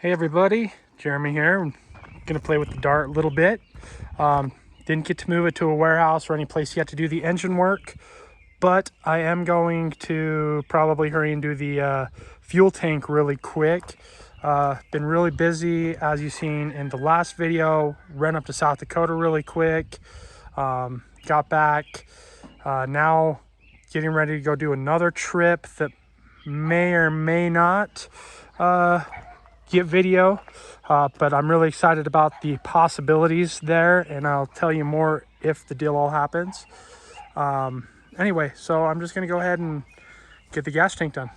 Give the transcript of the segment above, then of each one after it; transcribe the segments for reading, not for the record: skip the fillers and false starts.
Hey everybody, Jeremy here. I'm gonna play with the dart a little bit. Didn't get to move it to a warehouse or any place yet to do the engine work, but I am going to probably hurry and do the fuel tank really quick. Been really busy, as you've seen in the last video. Ran up to South Dakota really quick. Got back. Now getting ready to go do another trip that may or may not get video, but I'm really excited about the possibilities there, and I'll tell you more if the deal all happens. Anyway, so I'm just gonna go ahead and get the gas tank done.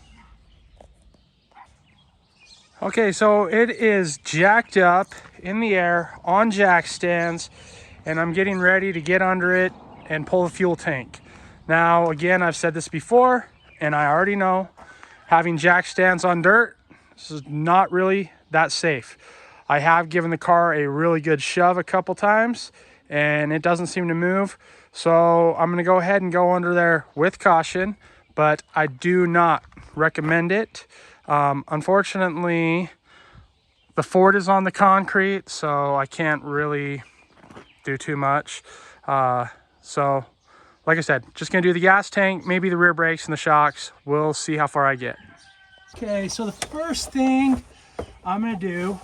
Okay, so it is jacked up in the air on jack stands, and I'm getting ready to get under it and pull the fuel tank. Now, again, I've said this before, and I already know having jack stands on dirt, this is not really that safe. I have given the car a really good shove a couple times, and it doesn't seem to move. So I'm gonna go ahead and go under there with caution, but I do not recommend it. Unfortunately, the Ford is on the concrete, so I can't really do too much. So like I said, just gonna do the gas tank, maybe the rear brakes and the shocks. We'll see how far I get. Okay, so the first thing I'm gonna do,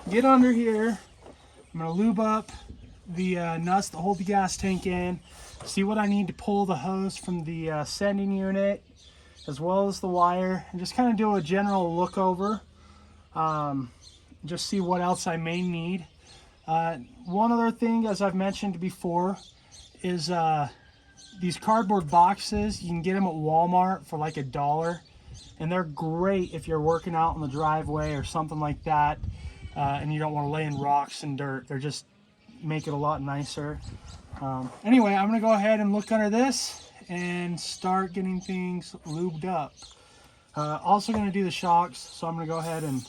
get under here. I'm gonna lube up the nuts that hold the gas tank in, see what I need to pull the hose from the sending unit, as well as the wire, and just kind of do a general look over. Just see what else I may need. One other thing, as I've mentioned before, is these cardboard boxes. You can get them at Walmart for like $1, and they're great if you're working out in the driveway or something like that, and you don't want to lay in rocks and dirt. They're just make it a lot nicer. Anyway, I'm gonna go ahead and look under this and start getting things lubed up. Also gonna do the shocks, so I'm gonna go ahead and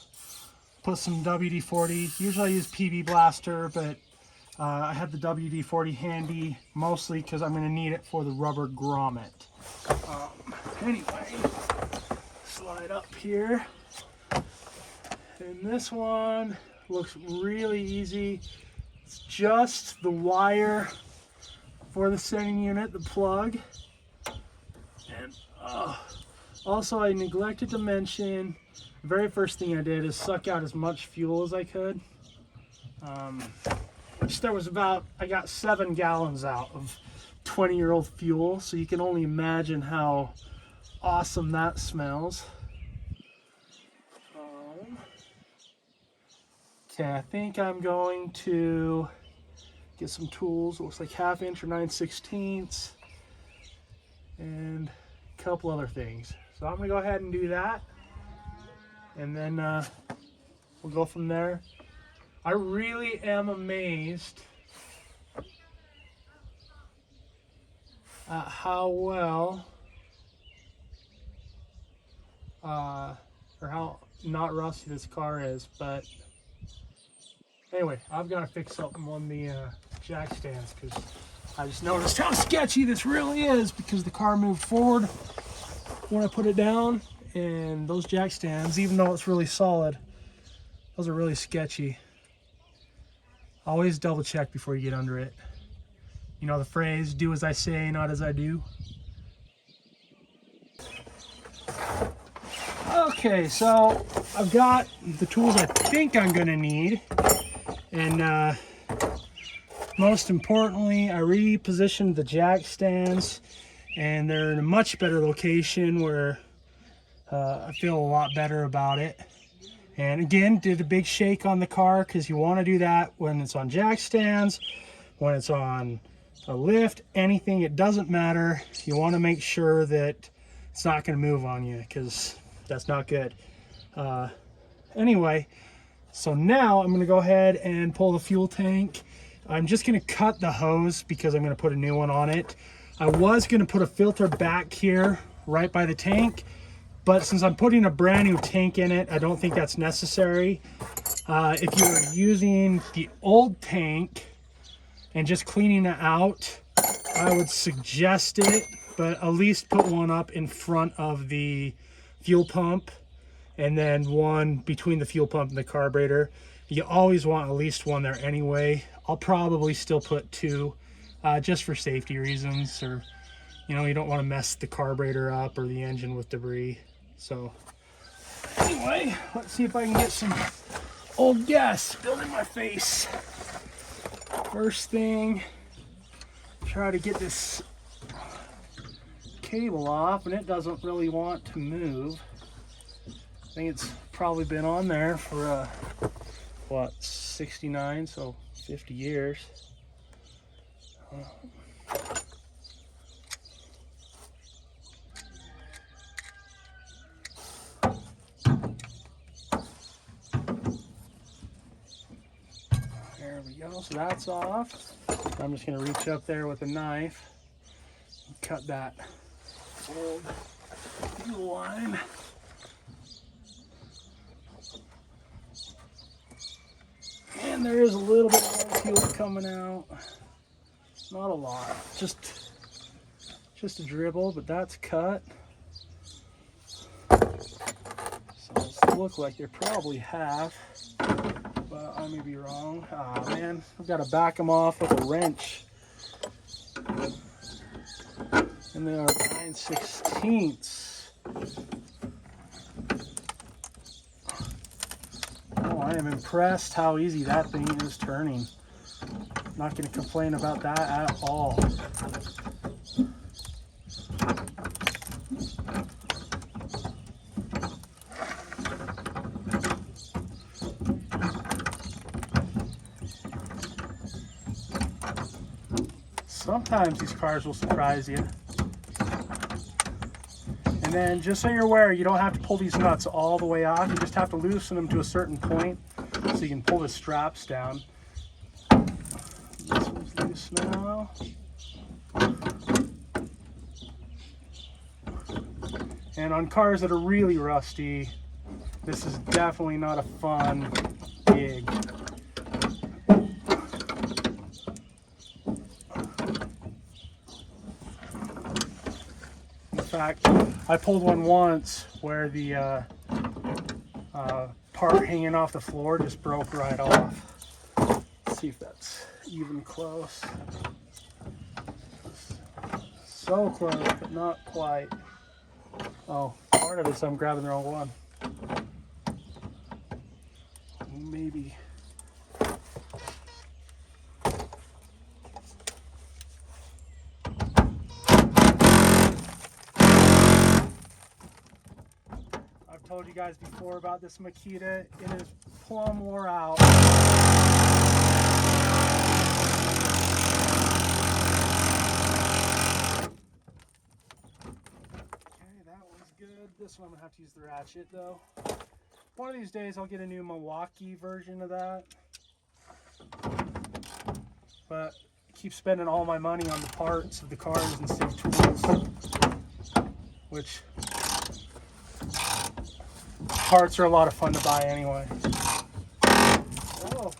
put some WD-40. Usually I use PB Blaster, but I have the WD-40 handy, mostly because I'm gonna need it for the rubber grommet. Anyway, slide up here. And this one looks really easy. It's just the wire for the sending unit, the plug. And also, I neglected to mention, the very first thing I did is suck out as much fuel as I could. Which there was about, I got 7 gallons out of 20-year-old fuel, so you can only imagine how awesome that smells. Okay, I think I'm going to get some tools. It looks like 1/2 inch or 9/16, and a couple other things. So I'm gonna go ahead and do that, and then we'll go from there. I really am amazed at how well or how not rusty this car is, but anyway, I've got to fix something on the jack stands, because I just noticed how sketchy this really is, because the car moved forward when I put it down, and those jack stands, even though it's really solid, those are really sketchy. Always double check before you get under it. You know the phrase, do as I say, not as I do. Okay, so I've got the tools I think I'm gonna need. And most importantly, I repositioned the jack stands, and they're in a much better location where I feel a lot better about it. And again, did a big shake on the car, because you want to do that when it's on jack stands, when it's on a lift, anything, it doesn't matter. You want to make sure that it's not going to move on you, because that's not good. Anyway, so now I'm going to go ahead and pull the fuel tank. I'm just going to cut the hose because I'm going to put a new one on it. I was going to put a filter back here right by the tank, but since I'm putting a brand new tank in it, I don't think that's necessary. If you're using the old tank and just cleaning it out, I would suggest it, but at least put one up in front of the fuel pump and then one between the fuel pump and the carburetor. You always want at least one there anyway. I'll probably still put two, just for safety reasons, or you know, you don't want to mess the carburetor up or the engine with debris. So anyway, let's see if I can get some old gas spilled in my face. First thing, try to get this cable off, and it doesn't really want to move. I think it's probably been on there for what, 69, so 50 years. There we go, so that's off. I'm just gonna reach up there with a knife and cut that old fuel line. And there is a little bit of old fuel coming out. Not a lot, just a dribble, but that's cut. So it's look like they're probably half, but I may be wrong. Ah, man, I've got to back them off with a wrench. And they are 9/16. Oh, I am impressed how easy that thing is turning. Not going to complain about that at all. Sometimes these cars will surprise you. And then just so you're aware, you don't have to pull these nuts all the way off. You just have to loosen them to a certain point so you can pull the straps down. This one's loose now. And on cars that are really rusty, this is definitely not a fun gig. In fact, I pulled one once where the part hanging off the floor just broke right off. Let's see if that's even close. So close, but not quite. Oh, part of it is I'm grabbing the wrong one. Maybe. I've told you guys before about this Makita. It is plumb wore out. Good. This one I'm gonna have to use the ratchet though. One of these days I'll get a new Milwaukee version of that. But I keep spending all my money on the parts of the cars instead of tools. Which parts are a lot of fun to buy anyway. Oh.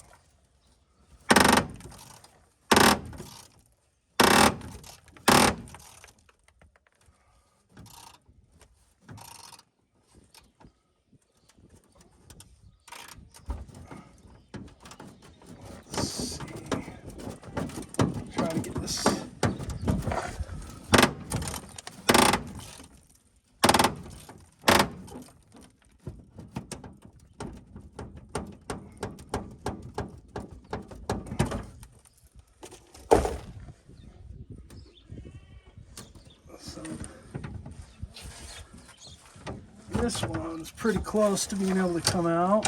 This one's pretty close to being able to come out.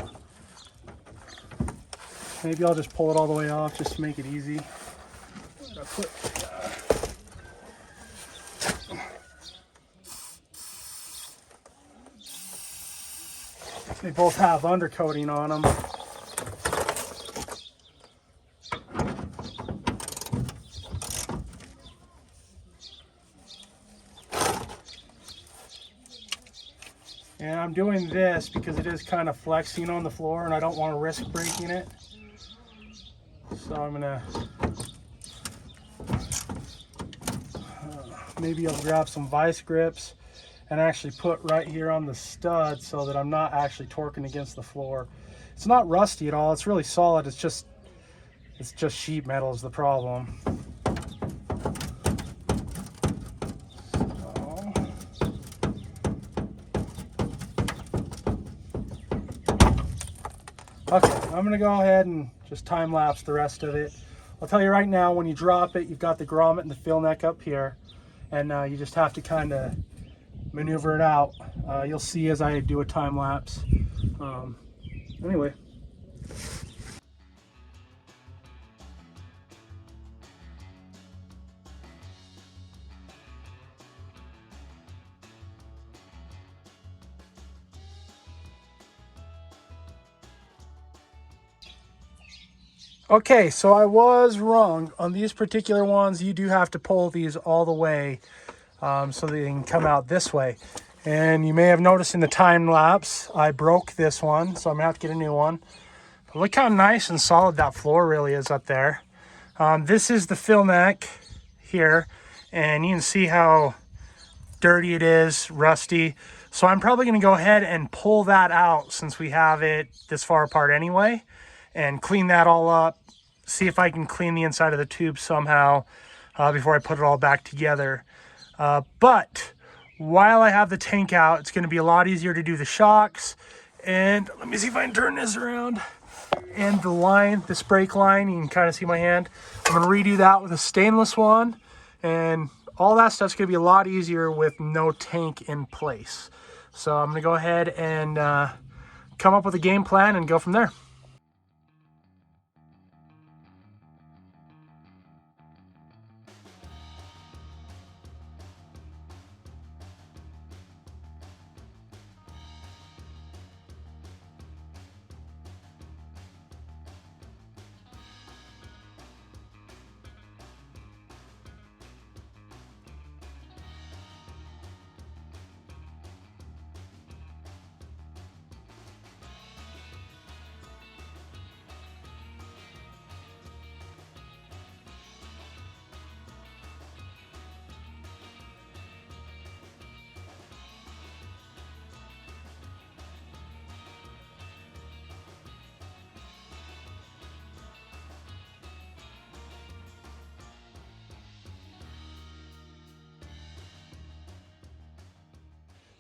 Maybe I'll just pull it all the way off just to make it easy. They both have undercoating on them. And I'm doing this because it is kind of flexing on the floor and I don't want to risk breaking it. So I'm gonna, maybe I'll grab some vice grips and actually put right here on the stud so that I'm not actually torquing against the floor. It's not rusty at all. It's really solid. It's just sheet metal is the problem. Okay, I'm gonna go ahead and just time lapse the rest of it. I'll tell you right now, when you drop it, you've got the grommet and the fill neck up here, and you just have to kind of maneuver it out. You'll see as I do a time lapse. Anyway. Okay, so I was wrong. On these particular ones, you do have to pull these all the way so they can come out this way. And you may have noticed in the time lapse, I broke this one, so I'm gonna have to get a new one. But look how nice and solid that floor really is up there. This is the fill neck here, and you can see how dirty it is, rusty. So I'm probably gonna go ahead and pull that out since we have it this far apart anyway, and clean that all up. See if I can clean the inside of the tube somehow before I put it all back together. But while I have the tank out, it's going to be a lot easier to do the shocks. And let me see if I can turn this around. And the line, this brake line, you can kind of see my hand. I'm going to redo that with a stainless one. And all that stuff's going to be a lot easier with no tank in place. So I'm going to go ahead and come up with a game plan and go from there.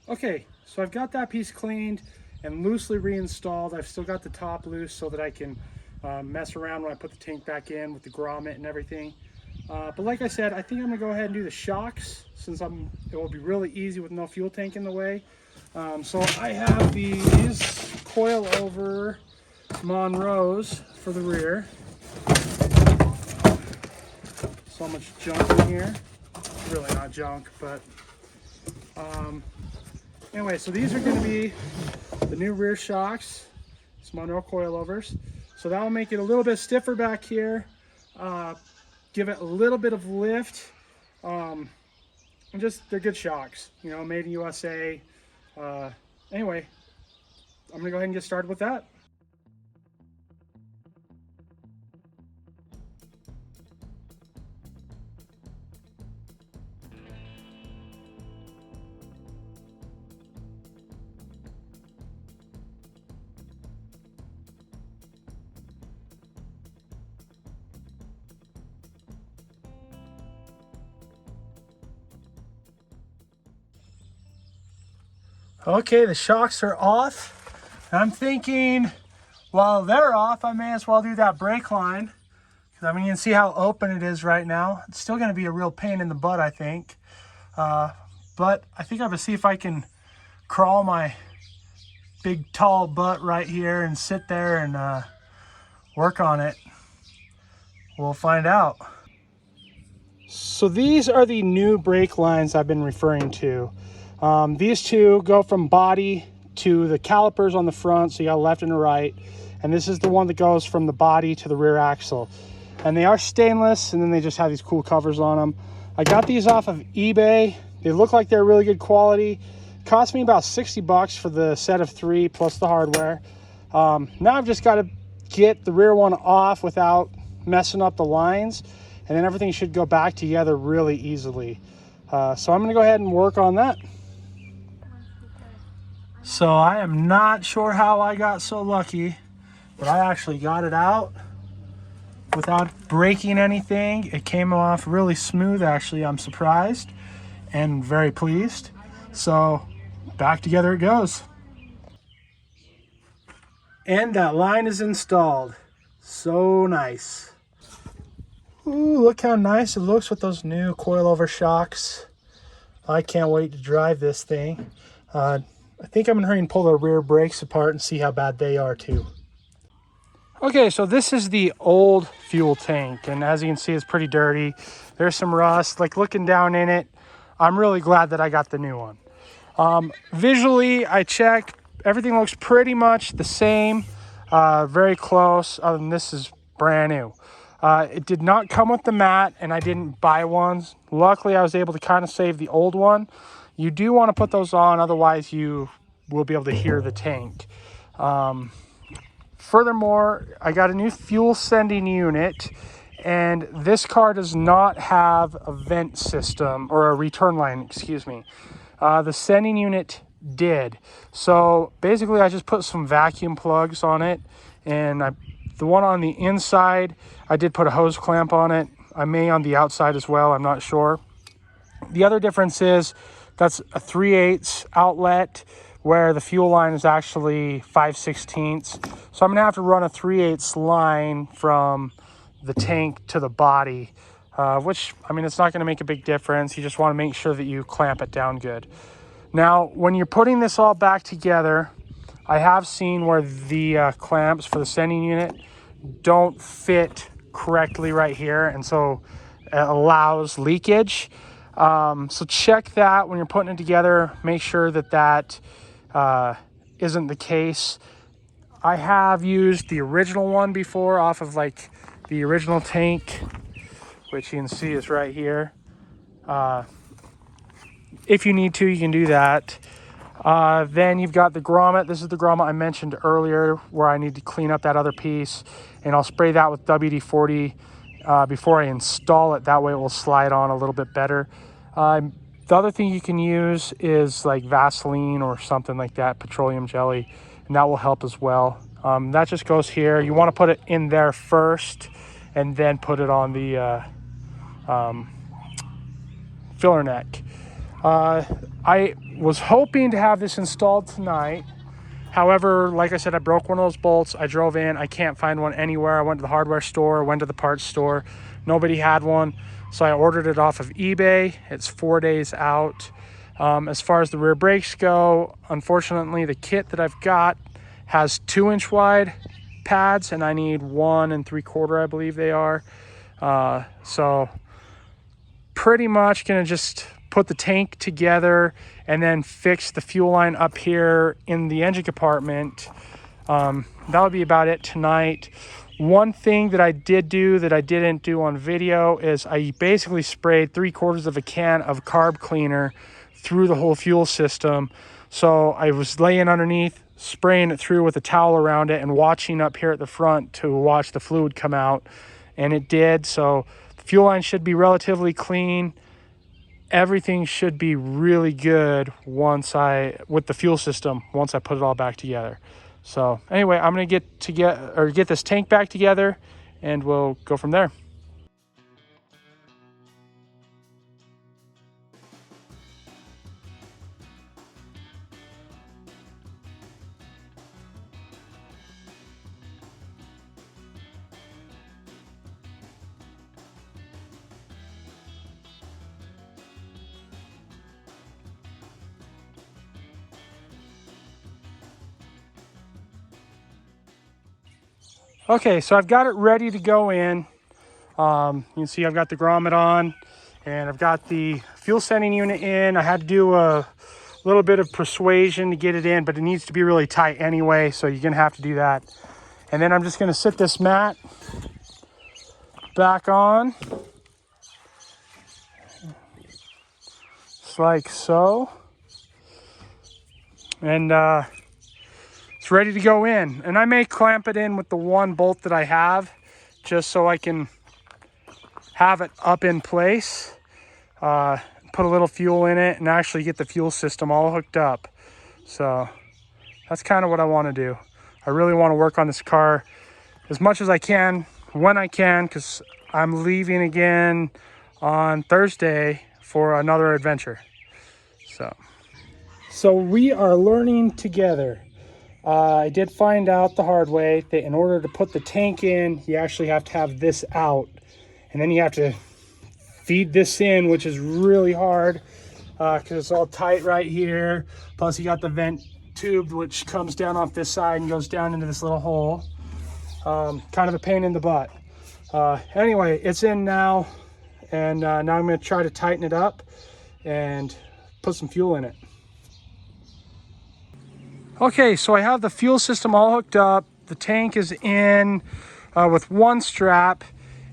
Okay, so I've got that piece cleaned and loosely reinstalled. I've still got the top loose so that I can mess around when I put the tank back in with the grommet and everything. But like I said, I think I'm gonna go ahead and do the shocks since it will be really easy with no fuel tank in the way. So I have these coilover Monroes for the rear. So much junk in here. Really not junk, but anyway, so these are going to be the new rear shocks. It's Monroe coilovers. So that will make it a little bit stiffer back here. Give it a little bit of lift. And just, they're good shocks. You know, made in USA. Anyway, I'm going to go ahead and get started with that. Okay, the shocks are off. I'm thinking while they're off, I may as well do that brake line. I mean, you can see how open it is right now. It's still going to be a real pain in the butt, I think. But I think I'm going to see if I can crawl my big tall butt right here and sit there and work on it. We'll find out. So these are the new brake lines I've been referring to. These two go from body to the calipers on the front, so you got a left and a right. And this is the one that goes from the body to the rear axle. And they are stainless, and then they just have these cool covers on them. I got these off of eBay. They look like they're really good quality. Cost me about 60 bucks for the set of 3 plus the hardware. Now I've just got to get the rear one off without messing up the lines, and then everything should go back together really easily. So I'm going to go ahead and work on that. So I am not sure how I got so lucky, but I actually got it out without breaking anything. It came off really smooth, actually. I'm surprised and very pleased. So back together it goes. And that line is installed. So nice. Ooh, look how nice it looks with those new coilover shocks. I can't wait to drive this thing. I think I'm gonna hurry and pull the rear brakes apart and see how bad they are too. Okay, so this is the old fuel tank, and as you can see, it's pretty dirty. There's some rust. Like, looking down in it, I'm really glad that I got the new one. Visually, I checked. Everything looks pretty much the same, very close, other than this is brand new. It did not come with the mat, and I didn't buy one. Luckily, I was able to kind of save the old one. You do want to put those on, otherwise you will be able to hear the tank. Furthermore, I got a new fuel sending unit, and this car does not have a vent system, or a return line, excuse me. The sending unit did. So basically I just put some vacuum plugs on it, and the one on the inside, I did put a hose clamp on it. I may on the outside as well, I'm not sure. The other difference is that's a 3/8 outlet, where the fuel line is actually 5/16. So I'm gonna have to run a 3/8 line from the tank to the body, which, I mean, it's not gonna make a big difference. You just wanna make sure that you clamp it down good. Now, when you're putting this all back together, I have seen where the clamps for the sending unit don't fit correctly right here, and so it allows leakage. So check that when you're putting it together. Make sure that isn't the case. I have used the original one before off of like the original tank, which you can see is right here. If you need to, you can do that. Then you've got the grommet. This is the grommet I mentioned earlier, where I need to clean up that other piece, and I'll spray that with WD-40 before I install it. That way it will slide on a little bit better. The other thing you can use is like Vaseline or something like that, petroleum jelly, and that will help as well. That just goes here. You want to put it in there first and then put it on the filler neck. I was hoping to have this installed tonight. However, like I said, I broke one of those bolts. I drove in, I can't find one anywhere. I went to the hardware store, went to the parts store. Nobody had one. So I ordered it off of eBay. It's 4 days out. As far as the rear brakes go, unfortunately, the kit that I've got has 2-inch wide pads, and I need 1 3/4, I believe they are. So pretty much gonna just put the tank together and then fix the fuel line up here in the engine compartment. That would be about it tonight. One thing that I did do that I didn't do on video is I basically sprayed 3/4 of a can of carb cleaner through the whole fuel system. So I was laying underneath, spraying it through with a towel around it and watching up here at the front to watch the fluid come out, and it did. So the fuel line should be relatively clean. Everything should be really good with the fuel system once I put it all back together. So anyway, I'm gonna get this tank back together, and we'll go from there. Okay, so I've got it ready to go in. You can see I've got the grommet on, and I've got the fuel sending unit in. I had to do a little bit of persuasion to get it in, but it needs to be really tight anyway, so you're gonna have to do that. And then I'm just gonna sit this mat back on, just like so. And it's ready to go in. And I may clamp it in with the one bolt that I have, just so I can have it up in place, put a little fuel in it, and actually get the fuel system all hooked up. So that's kind of what I want to do. I really want to work on this car as much as I can when I can, because I'm leaving again on Thursday for another adventure. So we are learning together. I did find out the hard way that in order to put the tank in, you actually have to have this out, and then you have to feed this in, which is really hard because it's all tight right here. Plus you got the vent tube which comes down off this side and goes down into this little hole. Kind of a pain in the butt. Anyway, it's in now, and now I'm going to try to tighten it up and put some fuel in it. Okay, so I have the fuel system all hooked up. The tank is in with one strap,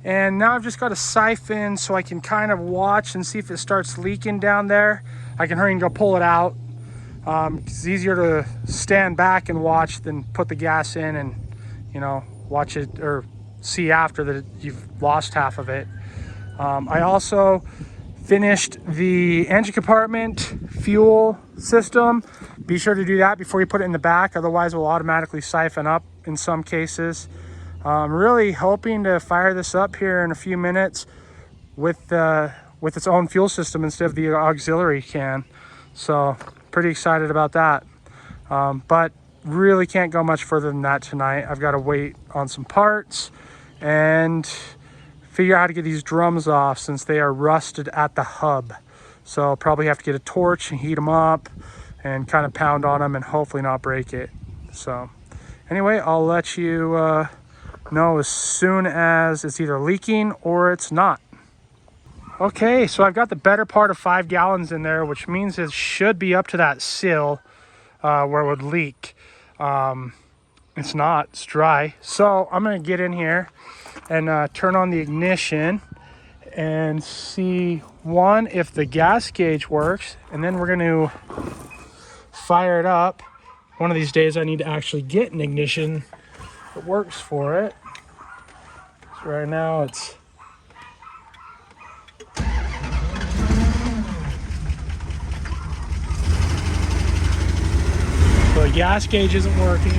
and now I've just got a siphon so I can kind of watch and see if it starts leaking down there. I can hurry and go pull it out. It's easier to stand back and watch than put the gas in and, you know, watch it or see after that you've lost half of it. I also finished the engine compartment fuel system. Be sure to do that before you put it in the back, otherwise it will automatically siphon up in some cases. I'm really hoping to fire this up here in a few minutes with its own fuel system instead of the auxiliary can. So pretty excited about that. But really can't go much further than that tonight. I've got to wait on some parts and figure out how to get these drums off since they are rusted at the hub. So I'll probably have to get a torch and heat them up and kind of pound on them and hopefully not break it. So anyway, I'll let you know as soon as it's either leaking or it's not. Okay, so I've got the better part of 5 gallons in there, which means it should be up to that sill where it would leak. It's not, it's dry. So I'm gonna get in here and turn on the ignition and see, one, if the gas gauge works, and then we're going to fire it up. One of these days I need to actually get an ignition that works for it. So right now it's so the gas gauge isn't working.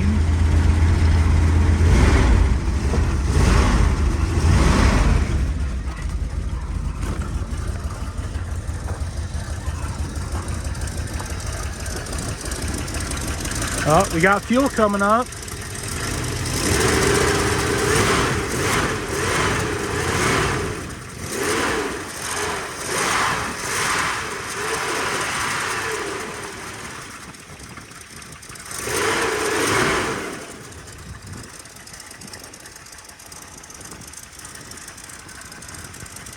Oh, we got fuel coming up.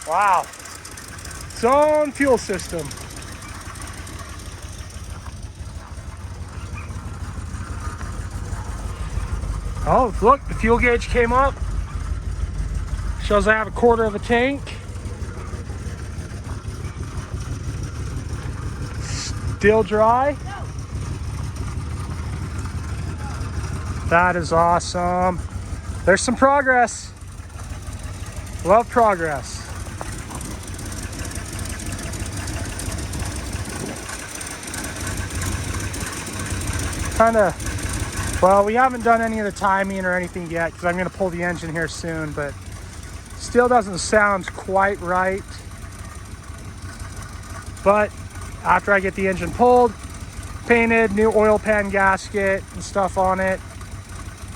Wow. Its own fuel system. Oh, look, the fuel gauge came up. Shows I have a quarter of a tank. Still dry. That is awesome. There's some progress. Love progress. Well, we haven't done any of the timing or anything yet because I'm going to pull the engine here soon, but still doesn't sound quite right. But after I get the engine pulled, painted, new oil pan gasket and stuff on it,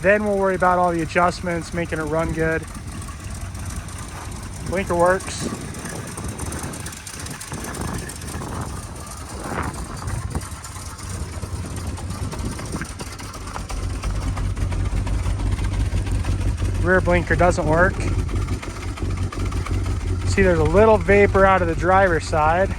then we'll worry about all the adjustments, making it run good. Blinker works. Rear blinker doesn't work. See, there's a little vapor out of the driver's side.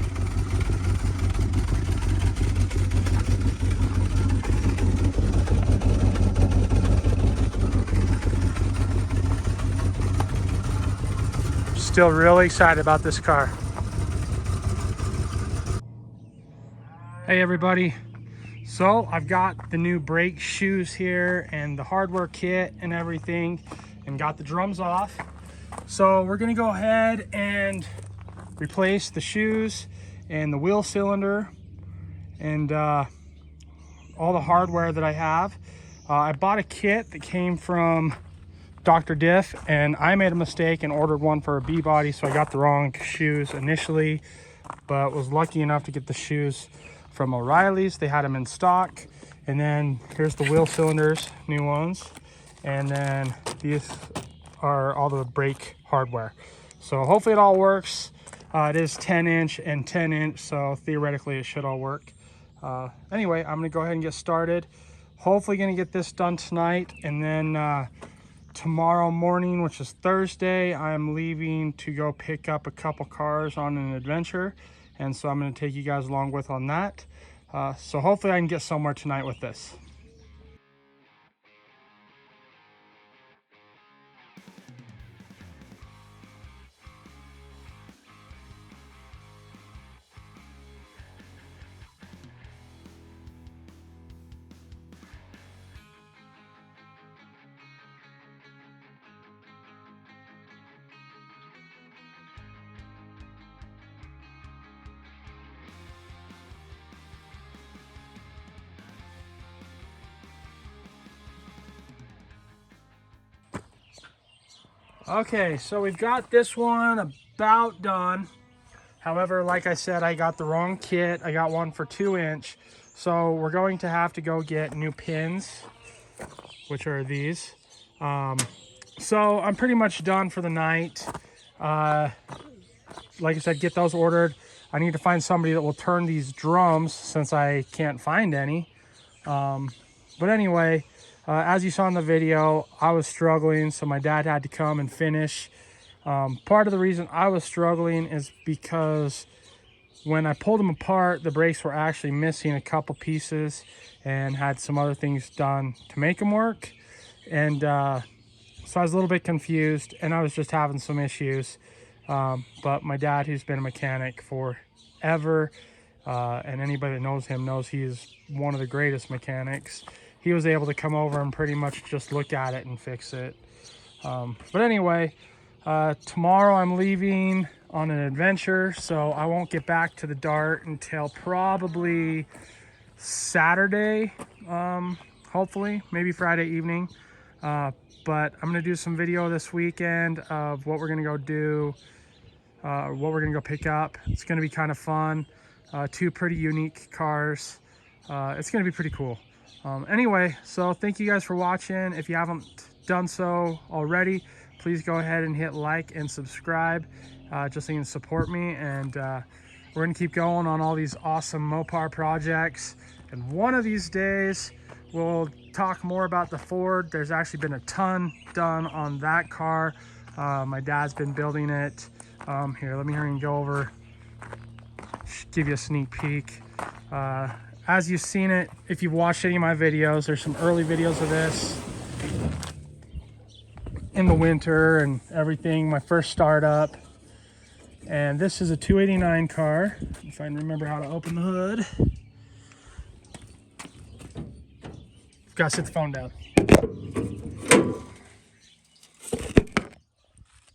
Still really excited about this car. Hey everybody. So I've got the new brake shoes here and the hardware kit and everything, and got the drums off. So we're gonna go ahead and replace the shoes and the wheel cylinder and all the hardware that I have. I bought a kit that came from Dr. Diff, and I made a mistake and ordered one for a B body, so I got the wrong shoes initially, but was lucky enough to get the shoes from O'Reilly's. They had them in stock. And then here's the wheel cylinders, new ones, and then these are all the brake hardware. So hopefully it all works. It is 10-inch and 10-inch, so theoretically it should all work. Anyway, I'm gonna go ahead and get started. Hopefully gonna get this done tonight, and then tomorrow morning, which is Thursday, I'm leaving to go pick up a couple cars on an adventure, and so I'm gonna take you guys along with on that. So hopefully I can get somewhere tonight with this. Okay, so we've got this one about done. However, like I said, I got the wrong kit. I got one for 2-inch. So we're going to have to go get new pins, which are these. So I'm pretty much done for the night. Like I said, get those ordered. I need to find somebody that will turn these drums since I can't find any. But anyway, as you saw in the video, I was struggling, so my dad had to come and finish. Part of the reason I was struggling is because when I pulled them apart, the brakes were actually missing a couple pieces and had some other things done to make them work. And so I was a little bit confused, and I was just having some issues. But my dad, who's been a mechanic forever, and anybody that knows him knows he is one of the greatest mechanics, he was able to come over and pretty much just look at it and fix it. But anyway, tomorrow I'm leaving on an adventure, so I won't get back to the Dart until probably Saturday, hopefully, maybe Friday evening. But I'm gonna do some video this weekend of what we're gonna go do, what we're gonna go pick up. It's gonna be kind of fun. Two pretty unique cars. It's gonna be pretty cool. Anyway, so thank you guys for watching. If you haven't done so already, please go ahead and hit like and subscribe, just so you can support me. And we're gonna keep going on all these awesome Mopar projects. And one of these days, we'll talk more about the Ford. There's actually been a ton done on that car. My dad's been building it. Here, let me hurry and go over, give you a sneak peek. As you've seen it, if you've watched any of my videos, there's some early videos of this in the winter and everything, my first startup. And this is a 289 car, if I can remember how to open the hood. Gotta sit the phone down.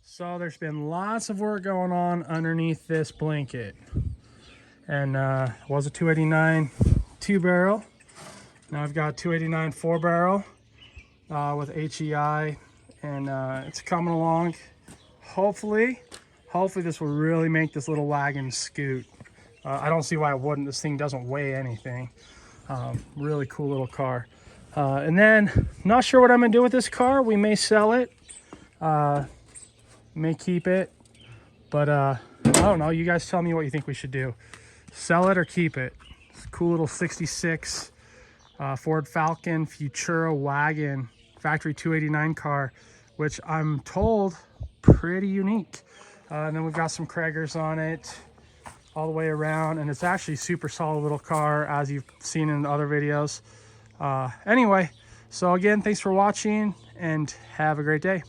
So there's been lots of work going on underneath this blanket. And it was a 289 2-barrel. Now I've got 289 4-barrel with HEI, and it's coming along. Hopefully this will really make this little wagon scoot. I don't see why it wouldn't. This thing doesn't weigh anything. Really cool little car. And then, not sure what I'm gonna do with this car. We may sell it, may keep it, but I don't know. You guys tell me what you think we should do. Sell it or keep it. It's a cool little 66 Ford Falcon Futura wagon, factory 289 car, which I'm told pretty unique. And then we've got some Kraggers on it all the way around, and it's actually super solid little car, as you've seen in the other videos. Anyway, so again, thanks for watching and have a great day.